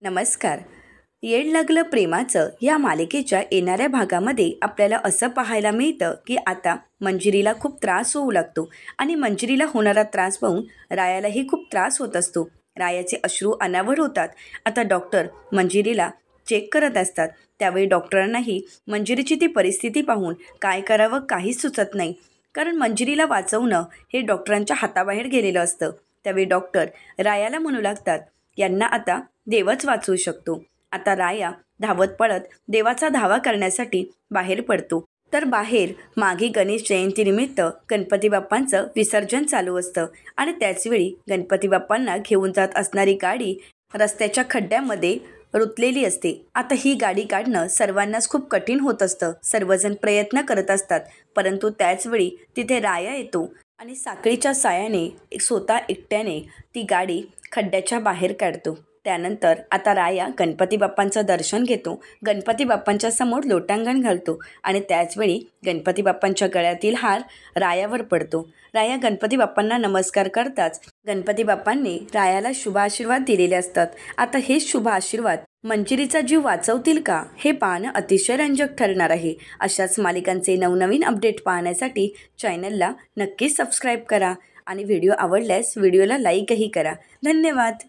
नमस्कार. येड लागलं प्रेमाचं या मालिकेच्या येणाऱ्या भागामध्ये आपल्याला असं पाहायला मिळतं की आता मंजिरीला खूप त्रास होऊ लागतो आणि मंजिरीला होणारा त्रास पाहून रायालाही खूप त्रास होत असतो. रायाचे अश्रू अनावर होतात. आता डॉक्टर मंजिरीला चेक करत असतात. त्यावेळी डॉक्टरांनाही मंजिरीची ती परिस्थिती पाहून काय करावं काहीच सुचत नाही, कारण मंजिरीला वाचवणं हे डॉक्टरांच्या हाताबाहेर गेलेलं असतं. त्यावेळी डॉक्टर रायाला म्हणू लागतात, यांना आता देवच वाचवू शकतो. आता राया धावत पळत देवाचा धावा करण्यासाठी बाहेर पडतो. तर बाहेर मागे गणेश जयंतीनिमित्त गणपती बाप्पांचं विसर्जन चालू असतं आणि त्याचवेळी गणपती बाप्पांना घेऊन जात असणारी गाडी रस्त्याच्या खड्ड्यामध्ये रुतलेली असते. आता ही गाडी काढणं सर्वांनाच खूप कठीण होत असतं. सर्वजण प्रयत्न करत असतात, परंतु त्याचवेळी तिथे राया येतो आणि साखळीच्या सायाने स्वतः एकट्याने ती गाडी खड्ड्याच्या बाहेर काढतो. त्यानंतर आता राया गणपती बाप्पांचं दर्शन घेतो. गणपती बाप्पांच्या समोर लोटांगण घालतो आणि त्याचवेळी गणपती बाप्पांच्या गळ्यातील हार रायावर पडतो. राया गणपती बाप्पांना नमस्कार करताच गणपती बाप्पांनी रायाला शुभ आशीर्वाद दिलेले असतात. आता हे शुभ आशीर्वाद मंजिरीचा जीव वाचवतील का, हे पाहणं अतिशय रंजक ठरणार आहे. अशाच मालिकांचे नवनवीन अपडेट पाहण्यासाठी चॅनलला नक्कीच सबस्क्राईब करा आणि व्हिडिओ आवडल्यास व्हिडिओला लाईकही करा. धन्यवाद.